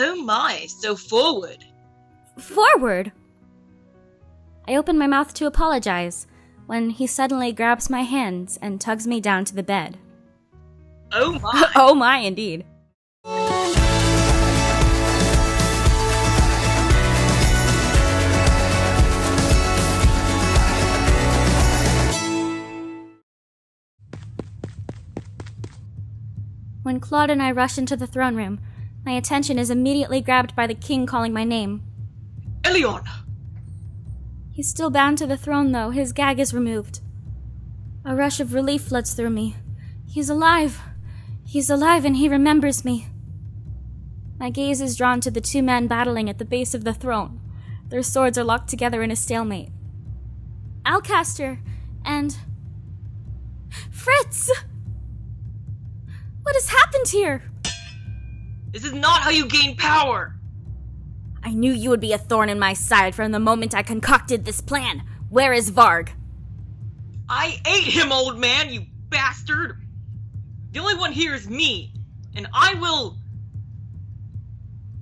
Oh my, so forward. Forward? I open my mouth to apologize when he suddenly grabs my hands and tugs me down to the bed. Oh my. Oh my, indeed. When Claude and I rush into the throne room, my attention is immediately grabbed by the king calling my name. Elion! He's still bound to the throne, though. His gag is removed. A rush of relief floods through me. He's alive. He's alive and he remembers me. My gaze is drawn to the two men battling at the base of the throne. Their swords are locked together in a stalemate. Alcaster and... Fritz! What has happened here? This is not how you gain power! I knew you would be a thorn in my side from the moment I concocted this plan. Where is Varg? I ate him, old man, you bastard! The only one here is me, and I will...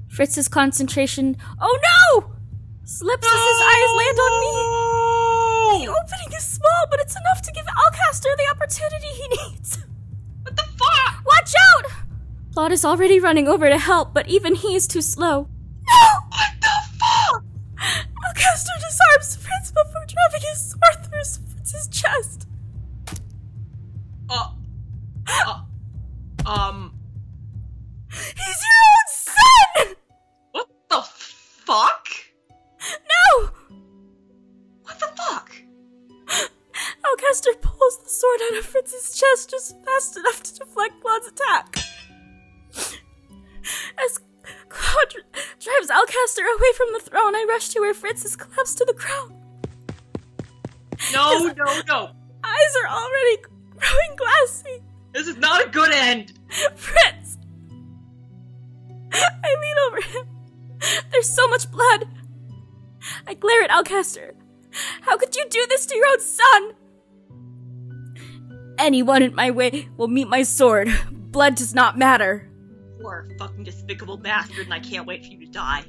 Fritz's concentration... Oh no! Slips as his eyes land on me. The opening is small, but it's enough to give Alcaster the opportunity he needs. What the fuck? Watch out! Claude is already running over to help, but even he is too slow. No! What the fuck? Alcaster disarms Fritz before driving his sword through Fritz's chest. He's your own son! What the fuck? No! What the fuck? Alcaster pulls the sword out of Fritz's chest just fast enough to deflect Claude's attack. As Claude drives Alcaster away from the throne, I rush to where Fritz is collapsed to the ground. No. Eyes are already growing glassy. This is not a good end. Fritz! I lean over him. There's so much blood. I glare at Alcaster. How could you do this to your own son? Anyone in my way will meet my sword. Blood does not matter. You are a fucking despicable bastard, and I can't wait for you to die.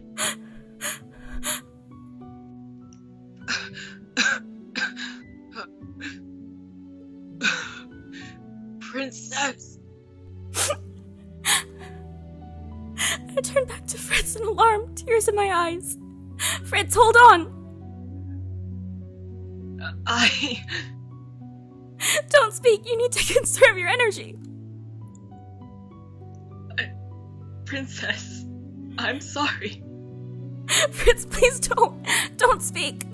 Princess! I turn back to Fritz in alarm, tears in my eyes. Fritz, hold on! Don't speak, you need to conserve your energy. Princess, I'm sorry. Fritz, please don't speak.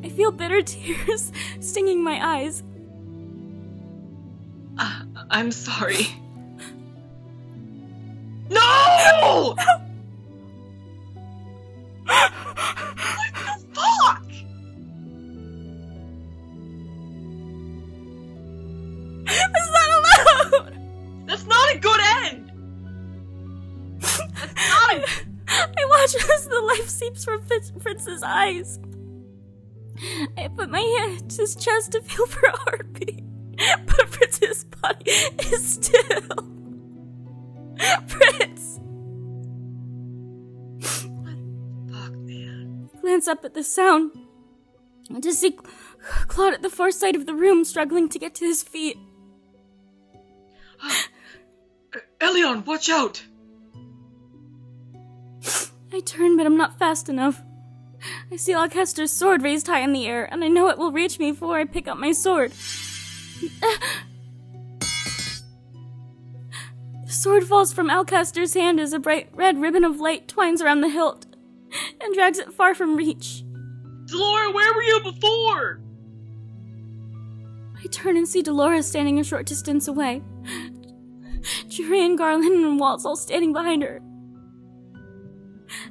I feel bitter tears stinging my eyes. I'm sorry. No! What the fuck? That's not allowed! That's not a good end! That's not a... I watch as the life seeps from Fritz's eyes. I put my hand to his chest to feel for a heartbeat, but Fritz's body is still. Fritz! What the fuck, man? I glance up at the sound to see Claude at the far side of the room struggling to get to his feet. Elion, watch out! I turn, but I'm not fast enough. I see Alcaster's sword raised high in the air, and I know it will reach me before I pick up my sword. The sword falls from Alcaster's hand as a bright red ribbon of light twines around the hilt and drags it far from reach. Delora, where were you before? I turn and see Delora standing a short distance away. Jurian, Garland, and Waltz all standing behind her.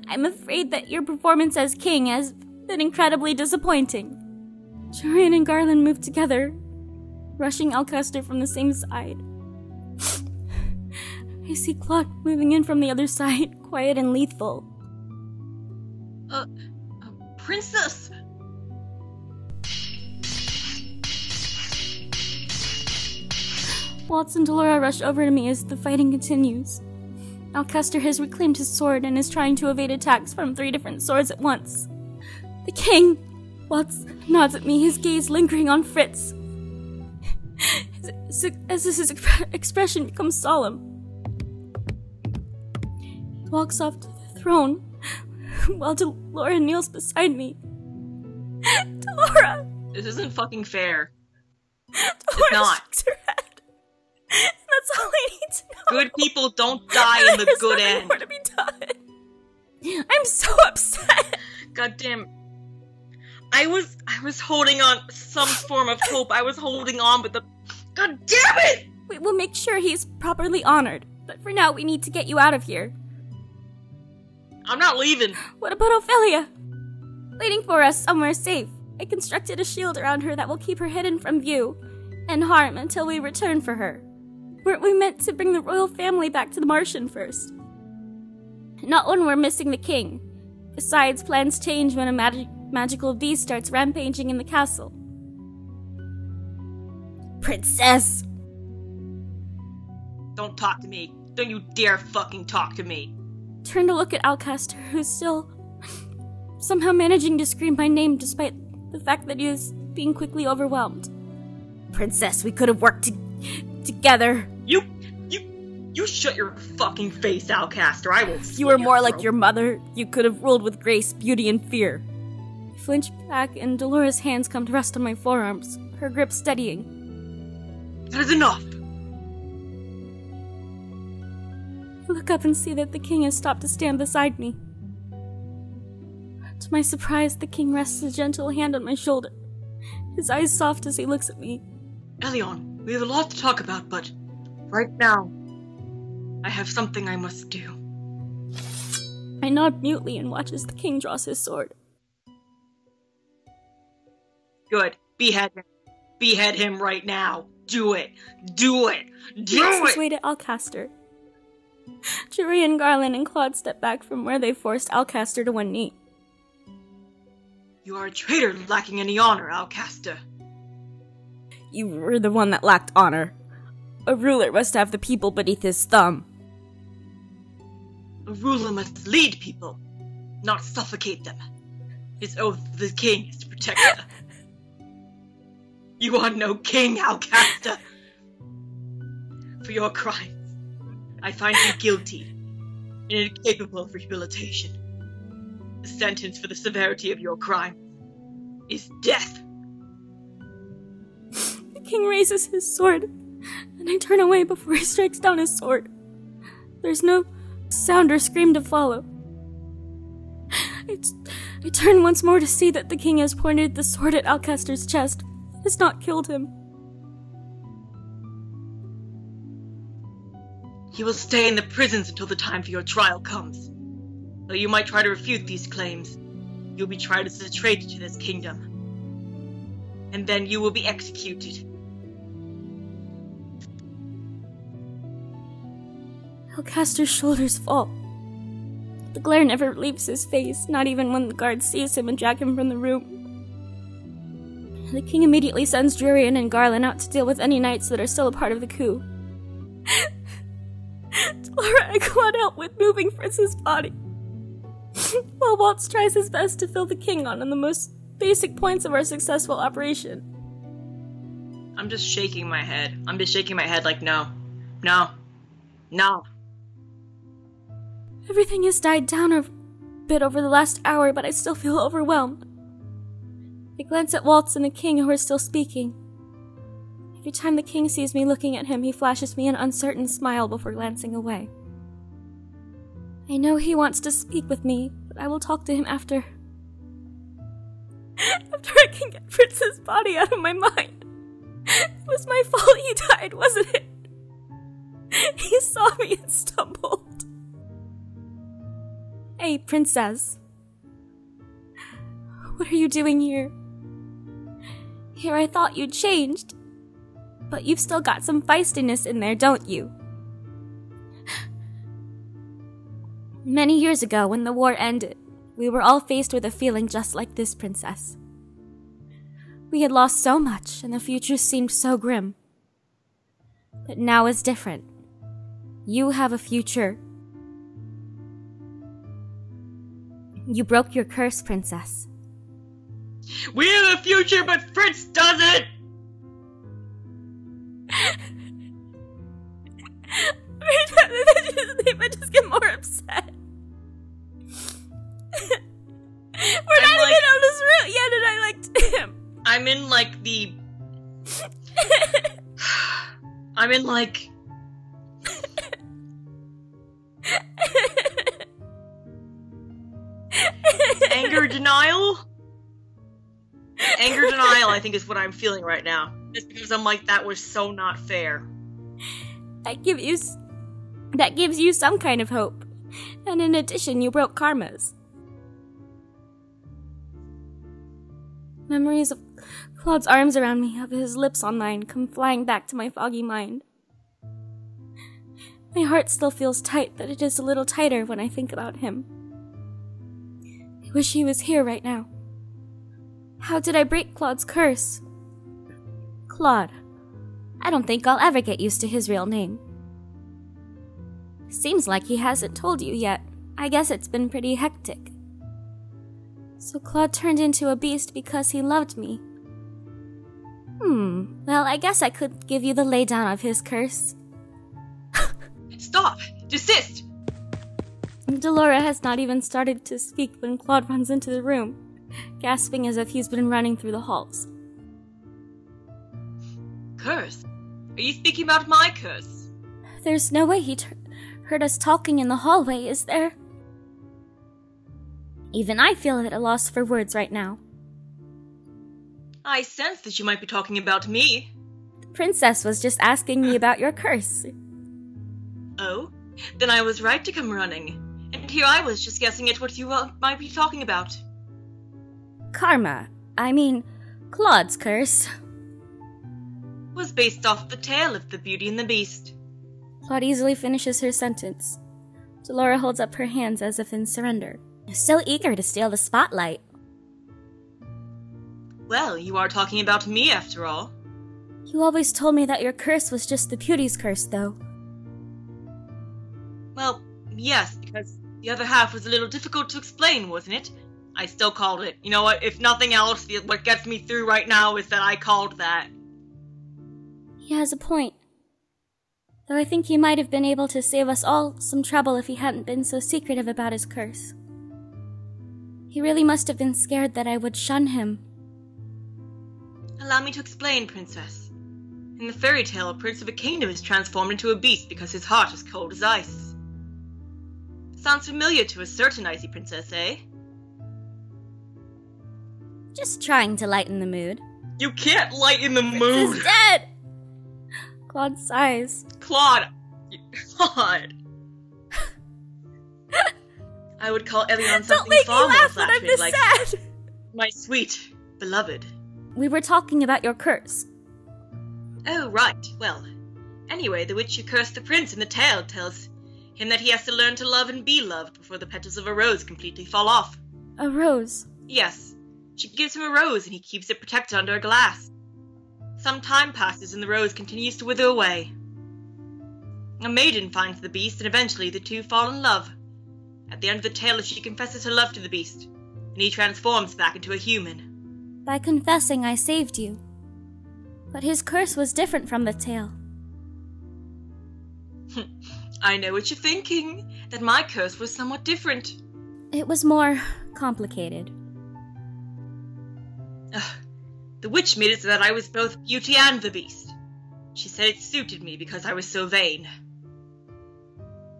I'm afraid that your performance as king has been incredibly disappointing. Jurian and Garland move together, rushing Alcaster from the same side. I see Claude moving in from the other side, quiet and lethal. Princess! Waltz and Delora rush over to me as the fighting continues. Alcester has reclaimed his sword and is trying to evade attacks from 3 different swords at once. The king, Waltz nods at me, his gaze lingering on Fritz. As his expression becomes solemn. He walks off to the throne, while Delora kneels beside me. Delora! This isn't fucking fair. Delora It's not. shakes her head. That's all I need to know. Good people don't die in the There's good nothing end. more to be done. I'm so upset. God damn. I was holding on some form of hope. I was holding on, but God damn it! We will make sure he's properly honored. But for now, we need to get you out of here. I'm not leaving. What about Ophelia? Waiting for us somewhere safe. I constructed a shield around her that will keep her hidden from view and harm until we return for her. Weren't we meant to bring the royal family back to the Martian first? Not when we're missing the king. Besides, plans change when a magical beast starts rampaging in the castle. Princess! Don't talk to me. Don't you dare fucking talk to me. Turn to look at Alcester, who's still somehow managing to scream my name despite the fact that he is being quickly overwhelmed. Princess, we could have worked together. You shut your fucking face, Alcaster. I will. If you were more like your mother, you could have ruled with grace, beauty, and fear. I flinch back, and Delora's hands come to rest on my forearms, her grip steadying. That is enough. I look up and see that the king has stopped to stand beside me. To my surprise, the king rests a gentle hand on my shoulder, his eyes soft as he looks at me. Elion, we have a lot to talk about, but right now, I have something I must do. I nod mutely and watch as the king draws his sword. Good. Behead him. Behead him right now. Do it. Do it. Do He makes it. his way to Alcaster. Jurian, Garland, and Claude step back from where they forced Alcaster to one knee. You are a traitor lacking any honor, Alcaster. You were the one that lacked honor. A ruler must have the people beneath his thumb. A ruler must lead people, not suffocate them. His oath to the king is to protect them. You are no king, Alcaster. For your crimes, I find you guilty and incapable of rehabilitation. The sentence for the severity of your crime is death. The king raises his sword, and I turn away before he strikes down his sword. There's no sound or scream to follow. I turn once more to see that the king has pointed the sword at Alcaster's chest. It has not killed him. You will stay in the prisons until the time for your trial comes. Though you might try to refute these claims, you'll be tried as a traitor to this kingdom. And then you will be executed. Alcaster's shoulders fall. The glare never leaves his face, not even when the guards seize him and drag him from the room. The king immediately sends Jurian and Garland out to deal with any knights that are still a part of the coup. Delora and Claude help with moving Fritz's body, while Waltz tries his best to fill the king on the most basic points of our successful operation. I'm just shaking my head. I'm just shaking my head like, no. No. No. Everything has died down a bit over the last hour, but I still feel overwhelmed. I glance at Waltz and the king, who are still speaking. Every time the king sees me looking at him, he flashes me an uncertain smile before glancing away. I know he wants to speak with me, but I will talk to him after. After I can get Fritz's body out of my mind. It was my fault he died, wasn't it? He saw me and stumbled. Hey, princess. What are you doing here? Here I thought you'd changed. But you've still got some feistiness in there, don't you? Many years ago, when the war ended, we were all faced with a feeling just like this, princess. We had lost so much, and the future seemed so grim. But now is different. You have a future, You broke your curse, Princess. We have a future, but Fritz doesn't! Every time I mention his name, I just get more upset. We're not even on this route yet, and I liked him. I'm in, like, the... I'm in, like... Anger denial? Anger denial, I think, is what I'm feeling right now. Just because I'm like, that was so not fair. That gives you some kind of hope. And in addition, you broke Karma's. Memories of Claude's arms around me, of his lips on mine, come flying back to my foggy mind. My heart still feels tight, but it is a little tighter when I think about him. I wish he was here right now. How did I break Claude's curse? Claude. I don't think I'll ever get used to his real name. Seems like he hasn't told you yet. I guess it's been pretty hectic. So Claude turned into a beast because he loved me. Well, I guess I could give you the laydown of his curse. Stop! Desist! Delora has not even started to speak when Claude runs into the room, gasping as if he's been running through the halls. Curse? Are you speaking about my curse? There's no way he heard us talking in the hallway, is there? Even I feel at a loss for words right now. I sense that you might be talking about me. The princess was just asking me about your curse. Oh? Then I was right to come running. And here I was just guessing at what you might be talking about. Karma. I mean, Claude's curse. Was based off the tale of the Beauty and the Beast. Claude easily finishes her sentence. Delora holds up her hands as if in surrender. So eager to steal the spotlight. Well, you are talking about me after all. You always told me that your curse was just the Beauty's curse, though. Well, yes, because the other half was a little difficult to explain, wasn't it? I still called it. You know what, if nothing else, what gets me through right now is that I called that. He has a point. Though I think he might have been able to save us all some trouble if he hadn't been so secretive about his curse. He really must have been scared that I would shun him. Allow me to explain, Princess. In the fairy tale, a prince of a kingdom is transformed into a beast because his heart is cold as ice. Sounds familiar to a certain icy princess, eh? Just trying to lighten the mood. You can't lighten the mood! Prince is dead! Claude sighs. Claude! Claude! I would call Elion something far more flattering, like sad. My sweet beloved. We were talking about your curse. Oh, right. Well, anyway, the witch who cursed the prince in the tale tells him that he has to learn to love and be loved before the petals of a rose completely fall off. A rose? Yes. She gives him a rose and he keeps it protected under a glass. Some time passes and the rose continues to wither away. A maiden finds the beast and eventually the two fall in love. At the end of the tale, she confesses her love to the beast, and he transforms back into a human. By confessing, I saved you. But his curse was different from the tale. I know what you're thinking, that my curse was somewhat different. It was more complicated. The witch made it so that I was both Beauty and the Beast. She said it suited me because I was so vain.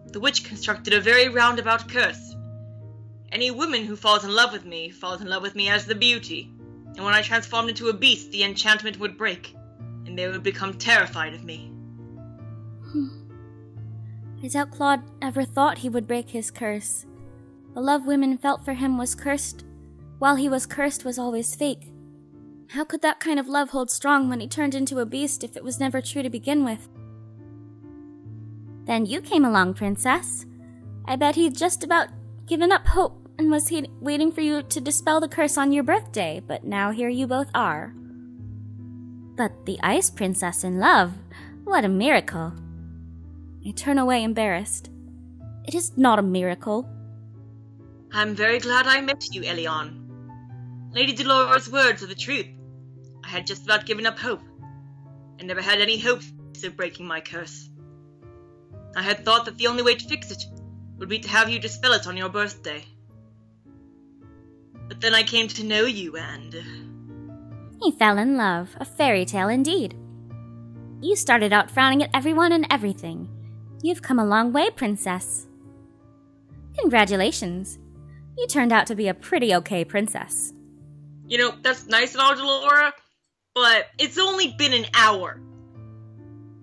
The witch constructed a very roundabout curse. Any woman who falls in love with me as the Beauty, and when I transformed into a beast, the enchantment would break, and they would become terrified of me. I doubt Claude ever thought he would break his curse. The love women felt for him was cursed, while he was cursed was always fake. How could that kind of love hold strong when he turned into a beast if it was never true to begin with? Then you came along, Princess. I bet he'd just about given up hope and was waiting for you to dispel the curse on your birthday, but now here you both are. But the Ice Princess in love? What a miracle. I turn away embarrassed. It is not a miracle. I'm very glad I met you, Elion. Lady Dolores' words are the truth. I had just about given up hope. I never had any hopes of breaking my curse. I had thought that the only way to fix it would be to have you dispel it on your birthday. But then I came to know you and... He fell in love, a fairy tale indeed. You started out frowning at everyone and everything. You've come a long way, princess. Congratulations. You turned out to be a pretty okay princess. You know, that's nice and all, Delora, but it's only been an hour.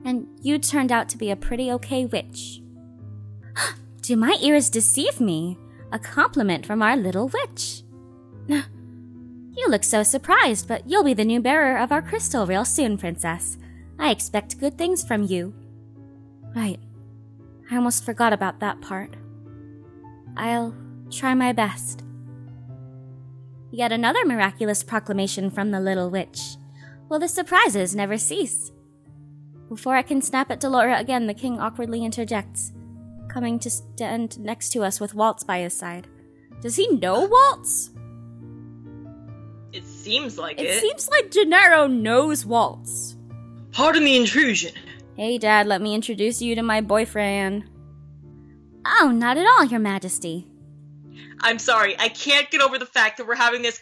And you turned out to be a pretty okay witch. Do my ears deceive me? A compliment from our little witch. You look so surprised, but you'll be the new bearer of our crystal real soon, princess. I expect good things from you. Right. I almost forgot about that part. I'll try my best. Yet another miraculous proclamation from the little witch. Will the surprises never cease? Before I can snap at Delora again, the king awkwardly interjects, coming to stand next to us with Waltz by his side. Does he know Waltz? It seems like it. It seems like Gennaro knows Waltz. Pardon the intrusion. Hey, Dad, let me introduce you to my boyfriend. Oh, not at all, Your Majesty. I'm sorry, I can't get over the fact that we're having this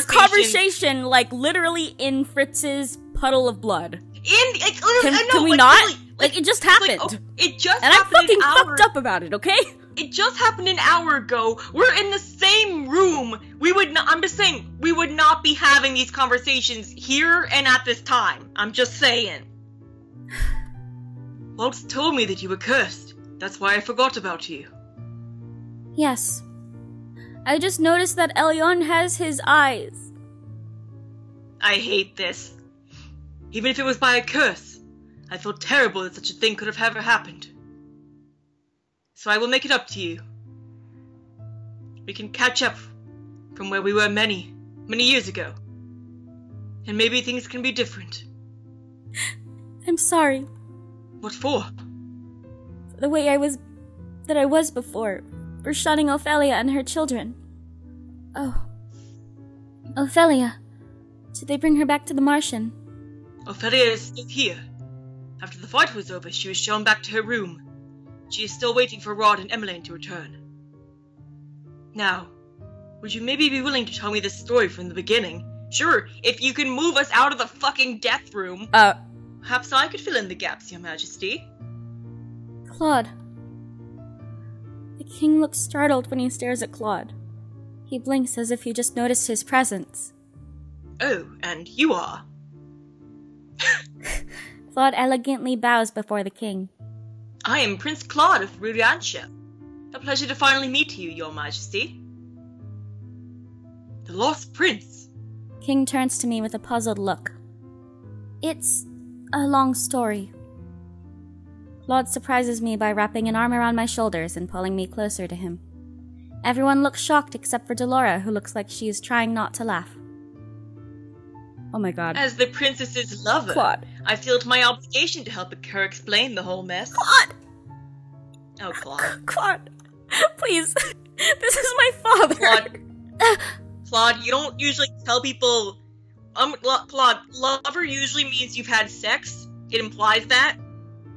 conversation, like, literally in Fritz's puddle of blood. Can we not? Really, it just happened. It just and happened. I'm fucking fucked up about it, okay? It just happened an hour ago. We're in the same room. I'm just saying, we would not be having these conversations here and at this time. I'm just saying. Waltz told me that you were cursed. That's why I forgot about you. Yes. I just noticed that Elion has his eyes. I hate this. Even if it was by a curse, I feel terrible that such a thing could have ever happened. So I will make it up to you. We can catch up from where we were many, many years ago. And maybe things can be different. I'm sorry. What for? For the way I was before. For shunning Ophelia and her children. Oh. Ophelia. Did they bring her back to the Martian? Ophelia is still here. After the fight was over, she was shown back to her room. She is still waiting for Rod and Emmeline to return. Now, would you maybe be willing to tell me this story from the beginning? Sure, if you can move us out of the fucking death room. Perhaps I could fill in the gaps, Your Majesty. Claude. The king looks startled when he stares at Claude. He blinks as if he just noticed his presence. Oh, and you are? Claude elegantly bows before the king. I am Prince Claude of Rudiantia. A pleasure to finally meet you, Your Majesty. The Lost Prince. King turns to me with a puzzled look. It's a long story. Claude surprises me by wrapping an arm around my shoulders and pulling me closer to him. Everyone looks shocked except for Delora, who looks like she is trying not to laugh. Oh my god. As the princess's lover, Claude. I feel it's my obligation to help her explain the whole mess. Claude! Oh, Claude. Claude, please. This is my father. Claude, you don't usually tell people... Claude, lover usually means you've had sex. It implies that.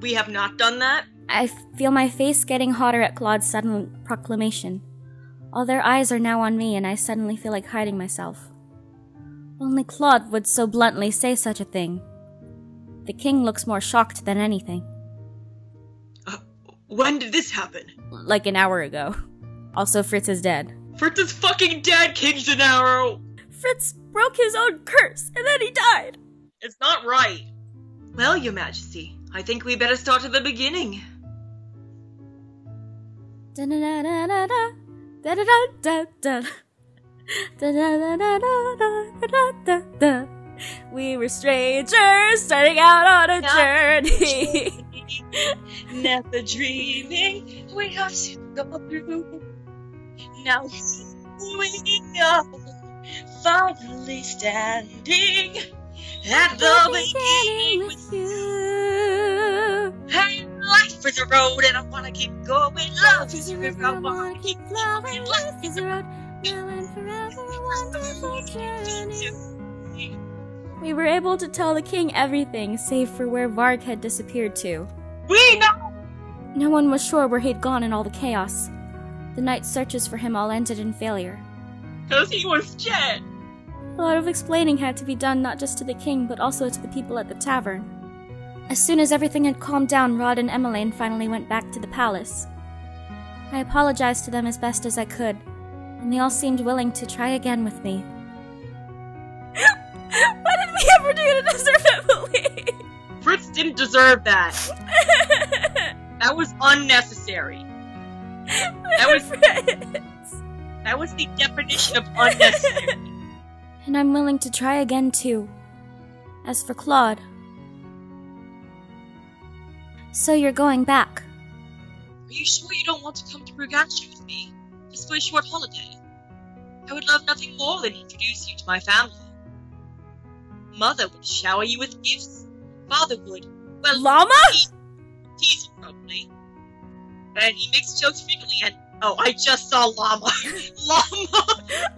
We have not done that. I feel my face getting hotter at Claude's sudden proclamation. All their eyes are now on me, and I suddenly feel like hiding myself. Only Claude would so bluntly say such a thing. The king looks more shocked than anything. When did this happen? Like an hour ago. Also, Fritz is dead. Fritz is fucking dead, King Gennaro! Fritz broke his own curse, and then he died! It's not right. Well, Your Majesty, I think we better start at the beginning. Da-da-da-da-da-da. Da-da-da-da-da. Da-da-da-da-da-da-da-da. We were strangers starting out on a journey. Never dreaming we have to go through. Now we are finally standing at the beginning with you. And life Life is a road and I wanna keep going. Love is a river, I wanna keep flowing. Life is a road, now and forever, a wonderful journey. We were able to tell the king everything, save for where Varg had disappeared to. We know! No one was sure where he'd gone in all the chaos. The night's searches for him all ended in failure. 'Cause he was dead. A lot of explaining had to be done not just to the king, but also to the people at the tavern. As soon as everything had calmed down, Rod and Emmeline finally went back to the palace. I apologized to them as best as I could, and they all seemed willing to try again with me. What did we ever do to deserve Emily? Fritz didn't deserve that. That was unnecessary. That was the definition of unnecessary. And I'm willing to try again too. As for Claude... So you're going back? Are you sure you don't want to come to Brugantia with me? Just for a short holiday? I would love nothing more than to introduce you to my family. Mother would shower you with gifts. Father would. Well, Llama? Tease you probably. And he makes jokes frequently and... Oh, I just saw llama. Llama!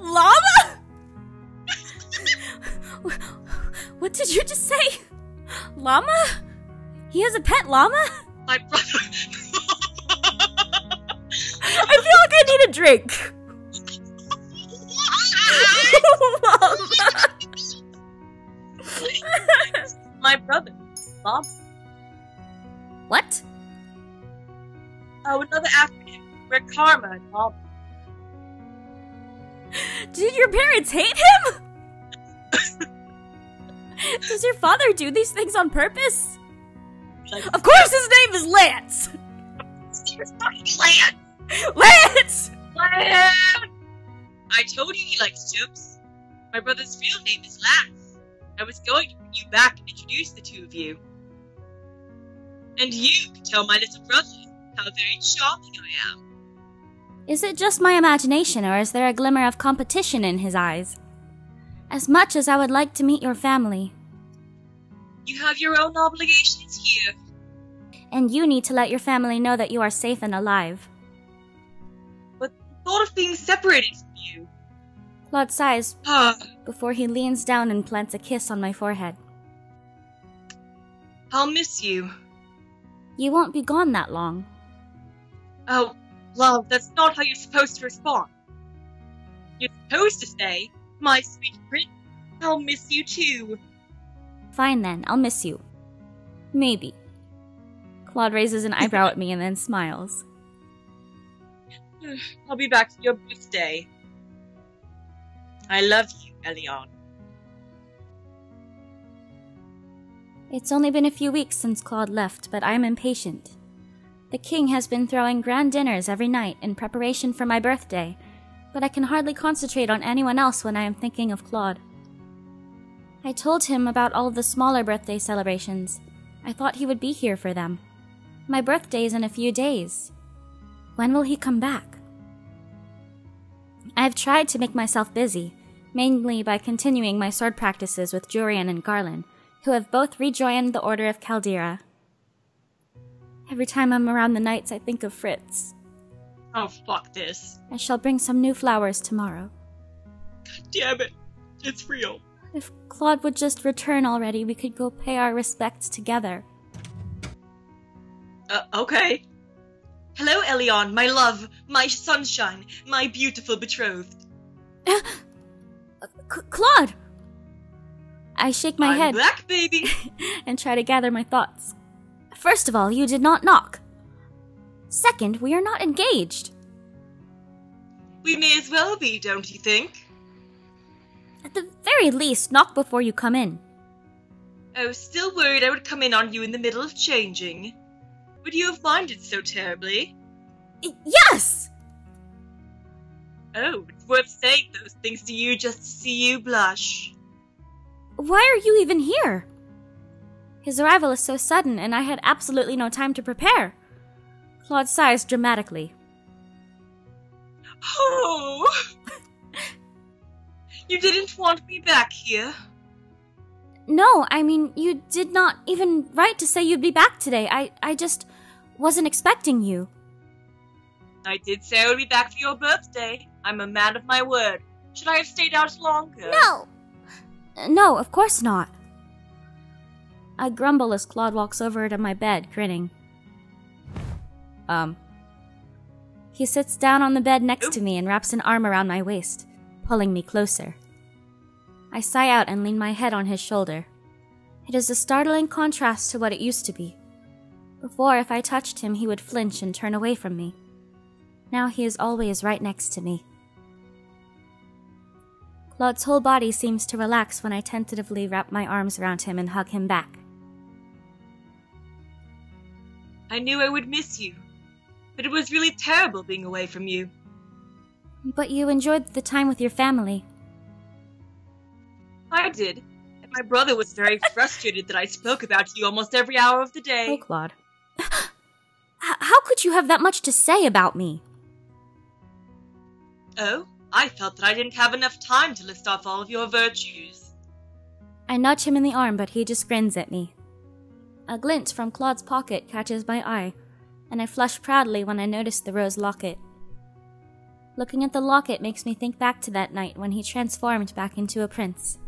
Llama? What did you just say? Llama? He has a pet llama? My brother... I feel like I need a drink. Llama. My brother. Mom. What? Oh, another acronym. We're Karma and Mom. Did your parents hate him? Does your father do these things on purpose? Of course his name is Lance! It's fucking Lance! Lance! Lance! I told you he likes chips. My brother's real name is Lance. I was going to bring you back and introduce the two of you. And you could tell my little brother how very charming I am. Is it just my imagination, or is there a glimmer of competition in his eyes? As much as I would like to meet your family. You have your own obligations here. And you need to let your family know that you are safe and alive. But the thought of being separated from you... Claude sighs before he leans down and plants a kiss on my forehead. I'll miss you. You won't be gone that long. Oh, love, that's not how you're supposed to respond. You're supposed to say, my sweet prince, I'll miss you too. Fine then, I'll miss you. Maybe. Claude raises an eyebrow at me and then smiles. I'll be back for your birthday. I love you, Elion. It's only been a few weeks since Claude left, but I'm impatient. The king has been throwing grand dinners every night in preparation for my birthday, but I can hardly concentrate on anyone else when I am thinking of Claude. I told him about all of the smaller birthday celebrations. I thought he would be here for them. My birthday's in a few days. When will he come back? I've tried to make myself busy, mainly by continuing my sword practices with Jurian and Garland, who have both rejoined the Order of Caldera. Every time I'm around the knights, I think of Fritz. Oh, fuck this. I shall bring some new flowers tomorrow. God damn it. It's real. If Claude would just return already, we could go pay our respects together. Okay. Hello, Elion, my love, my sunshine, my beautiful betrothed. Claude! I shake my head. I'm back, baby! And try to gather my thoughts. First of all, you did not knock. Second, we are not engaged. We may as well be, don't you think? At the very least, knock before you come in. I was still worried I would come in on you in the middle of changing. Would you have minded so terribly? Yes! Oh, it's worth saying those things to you just to see you blush. Why are you even here? His arrival is so sudden, and I had absolutely no time to prepare. Claude sighs dramatically. Oh! You didn't want me back here? No, I mean, you did not even write to say you'd be back today. I just wasn't expecting you. I did say I would be back for your birthday. I'm a man of my word. Should I have stayed out longer? No! No, of course not. I grumble as Claude walks over to my bed, grinning. He sits down on the bed next to me and wraps an arm around my waist, pulling me closer. I sigh out and lean my head on his shoulder. It is a startling contrast to what it used to be. Before, if I touched him, he would flinch and turn away from me. Now he is always right next to me. Claude's whole body seems to relax when I tentatively wrap my arms around him and hug him back. I knew I would miss you, but it was really terrible being away from you. But you enjoyed the time with your family. I did, and my brother was very frustrated that I spoke about you almost every hour of the day. Oh, Claude. How could you have that much to say about me? Oh, I felt that I didn't have enough time to list off all of your virtues. I nudge him in the arm, but he just grins at me. A glint from Claude's pocket catches my eye, and I flush proudly when I notice the rose locket. Looking at the locket makes me think back to that night when he transformed back into a prince.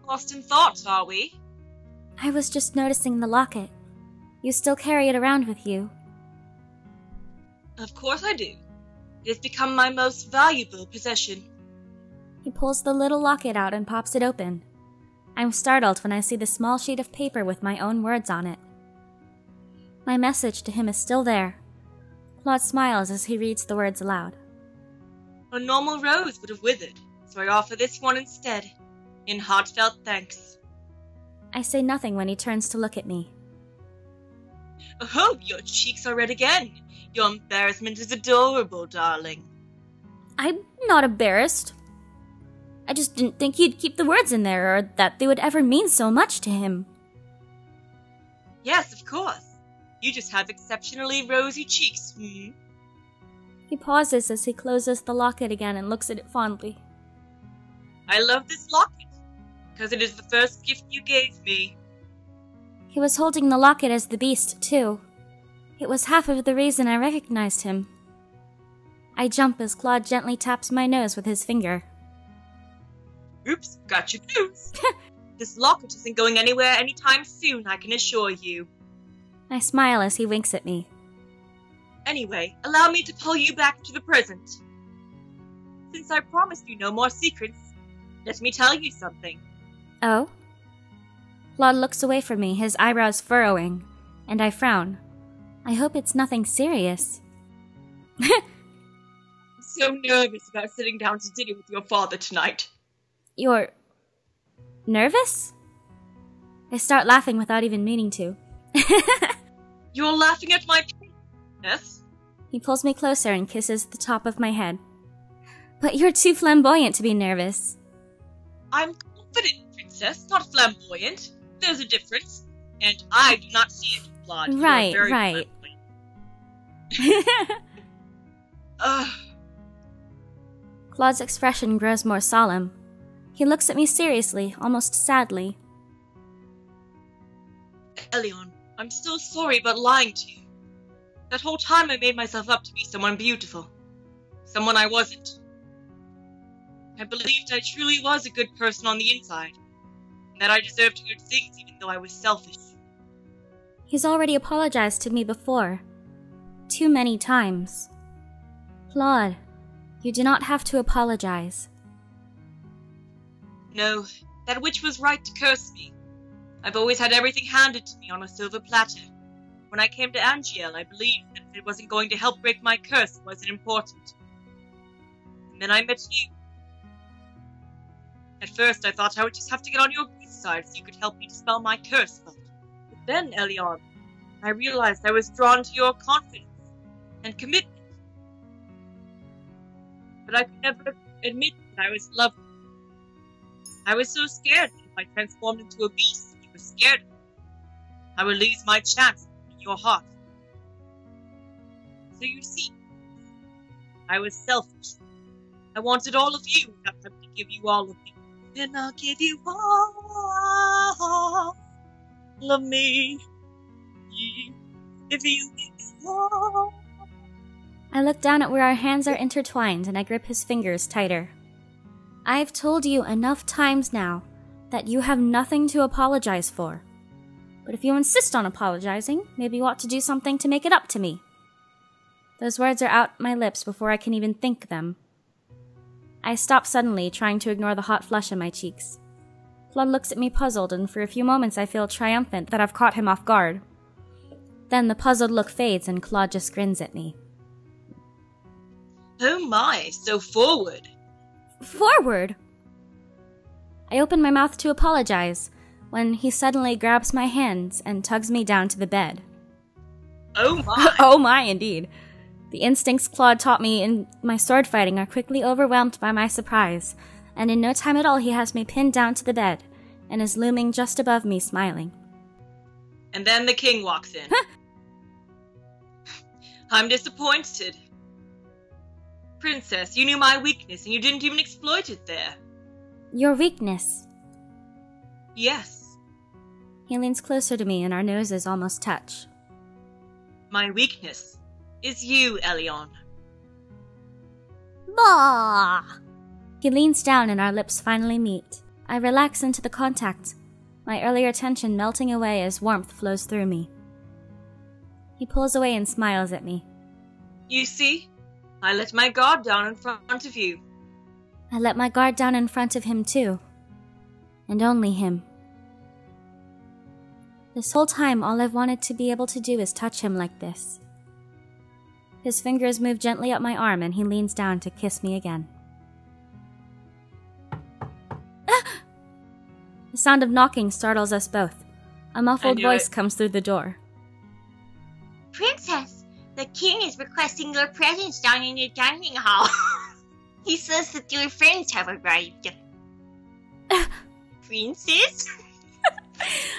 Lost in thought, are we? I was just noticing the locket. You still carry it around with you. Of course I do. It has become my most valuable possession. He pulls the little locket out and pops it open. I'm startled when I see the small sheet of paper with my own words on it. My message to him is still there. Claude smiles as he reads the words aloud. A normal rose would have withered, so I offer this one instead, in heartfelt thanks. I say nothing when he turns to look at me. Oh, your cheeks are red again. Your embarrassment is adorable, darling. I'm not embarrassed. I just didn't think he'd keep the words in there, or that they would ever mean so much to him. Yes, of course. You just have exceptionally rosy cheeks, hmm? He pauses as he closes the locket again and looks at it fondly. I love this locket, because it is the first gift you gave me. He was holding the locket as the beast, too. It was half of the reason I recognized him. I jump as Claude gently taps my nose with his finger. Oops, got your news. This locket isn't going anywhere anytime soon, I can assure you. I smile as he winks at me. Anyway, allow me to pull you back to the present. Since I promised you no more secrets, let me tell you something. Oh? Claude looks away from me, his eyebrows furrowing, and I frown. I hope it's nothing serious. I'm so nervous about sitting down to dinner with your father tonight. You're nervous? I start laughing without even meaning to. You're laughing at my painfulness? He pulls me closer and kisses the top of my head. But you're too flamboyant to be nervous. I'm confident, princess, not flamboyant. There's a difference. And I do not see it, Claude. Right. Claude's expression grows more solemn. He looks at me seriously, almost sadly. Elion, I'm so sorry about lying to you. That whole time I made myself up to be someone beautiful. Someone I wasn't. I believed I truly was a good person on the inside, and that I deserved good things even though I was selfish. He's already apologized to me before. Too many times. Claude, you do not have to apologize. No, that witch was right to curse me. I've always had everything handed to me on a silver platter. When I came to Angiel, I believed that if it wasn't going to help break my curse, it wasn't important. And then I met you. At first, I thought I would just have to get on your good side so you could help me dispel my curse, but then, Elion, I realized I was drawn to your confidence and commitment. But I could never admit that I was in love with you. I was so scared that if I transformed into a beast and you were scared of me, I would lose my chance in your heart. So you see, I was selfish. I wanted all of you without having to give you all of me. Then I'll give you all of me. If you give I look down at where our hands are intertwined and I grip his fingers tighter. I've told you enough times now that you have nothing to apologize for. But if you insist on apologizing, maybe you ought to do something to make it up to me. Those words are out my lips before I can even think them. I stop suddenly, trying to ignore the hot flush in my cheeks. Claude looks at me puzzled, and for a few moments I feel triumphant that I've caught him off guard. Then the puzzled look fades and Claude just grins at me. Oh my, so forward. Forward? I open my mouth to apologize, when he suddenly grabs my hands and tugs me down to the bed. Oh my. Oh my, indeed. The instincts Claude taught me in my sword fighting are quickly overwhelmed by my surprise, and in no time at all he has me pinned down to the bed, and is looming just above me, smiling. And then the king walks in. I'm disappointed. Princess, you knew my weakness, and you didn't even exploit it there. Your weakness? Yes. He leans closer to me, and our noses almost touch. My weakness is you, Elion. Bah! He leans down and our lips finally meet. I relax into the contact, my earlier tension melting away as warmth flows through me. He pulls away and smiles at me. You see? I let my guard down in front of you. I let my guard down in front of him too. And only him. This whole time, all I've wanted to be able to do is touch him like this. His fingers move gently up my arm and he leans down to kiss me again. The sound of knocking startles us both. A muffled voice comes through the door. Princess, the king is requesting your presence down in the dining hall. He says that your friends have arrived. Princess?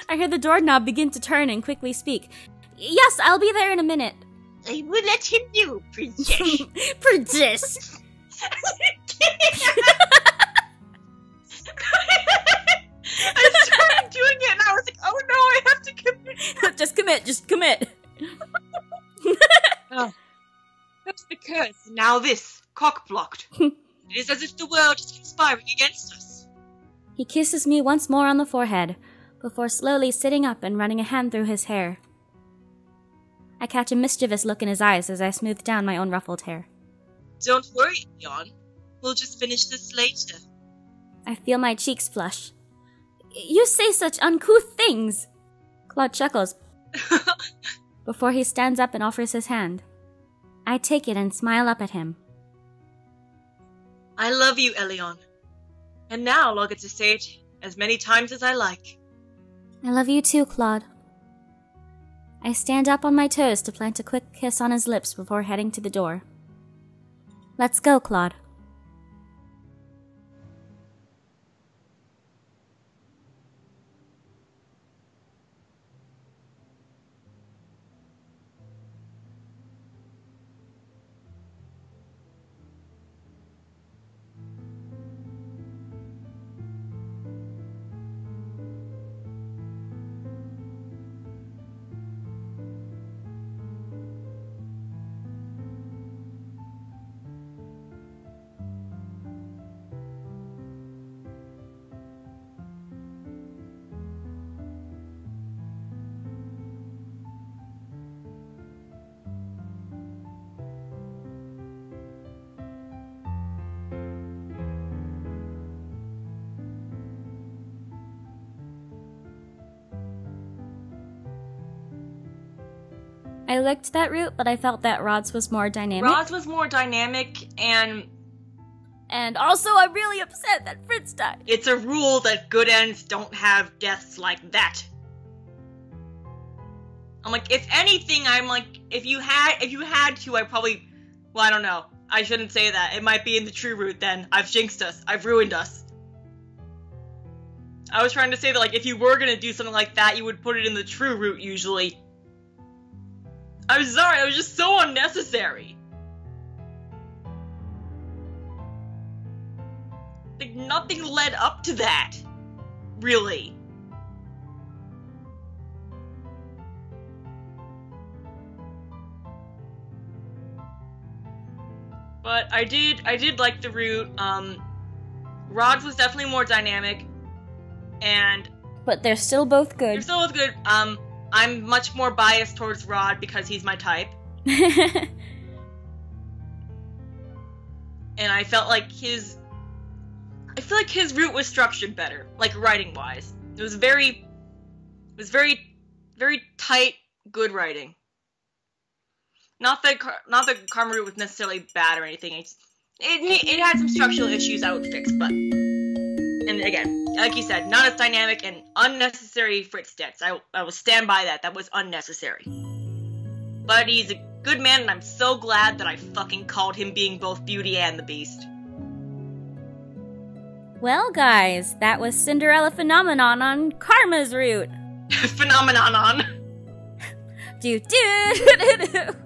I hear the doorknob begin to turn and quickly speak. Yes, I'll be there in a minute. I will let him know, Princess. Princess! I started doing it and I was like, oh no, I have to commit. Just commit. Oh, that's the curse. Now this, cock-blocked. It is as if the world is conspiring against us. He kisses me once more on the forehead, before slowly sitting up and running a hand through his hair. I catch a mischievous look in his eyes as I smooth down my own ruffled hair. Don't worry, Jon. We'll just finish this later. I feel my cheeks flush. You say such uncouth things! Claude chuckles, before he stands up and offers his hand. I take it and smile up at him. I love you, Elion. And now I'll get to say it as many times as I like. I love you too, Claude. I stand up on my toes to plant a quick kiss on his lips before heading to the door. Let's go, Claude. I liked that route, but I felt that Rod's was more dynamic. Rod's was more dynamic, and also I'm really upset that Fritz died. It's a rule that good ends don't have deaths like that. I'm like, if anything, I'm like, if you had to, I probably, well, I don't know. I shouldn't say that. It might be in the true route then. I've jinxed us. I've ruined us. I was trying to say that, like, if you were gonna do something like that, you would put it in the true route usually. I'm sorry, it was just so unnecessary. Like, nothing led up to that. Really. But I did like the route. Rod's was definitely more dynamic, but they're still both good. They're still both good. I'm much more biased towards Rod because he's my type. And I felt like his route was structured better, like writing wise. It was very, very tight, good writing. Not that Karma route was necessarily bad or anything. It had some structural issues I would fix, but, and again, like you said, not as dynamic and unnecessary Fritz deaths. I will stand by that. That was unnecessary. But he's a good man, and I'm so glad that I fucking called him being both Beauty and the Beast. Well, guys, that was Cinderella Phenomenon on Karma's route. Phenomenon. Do do do do.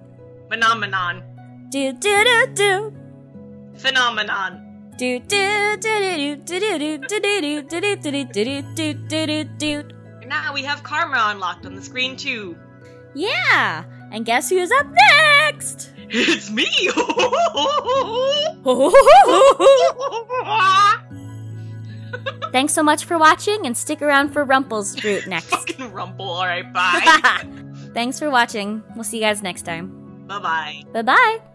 Phenomenon. Do do do do. Phenomenon. Do do do do do do do do do do do do do do do. And now we have Karma unlocked on the screen too. Yeah, and guess who's up next? It's me. Thanks so much for watching, and stick around for Rumple's route next. Fucking Rumple. All right, bye. Thanks for watching. We'll see you guys next time. Bye-bye. Bye-bye.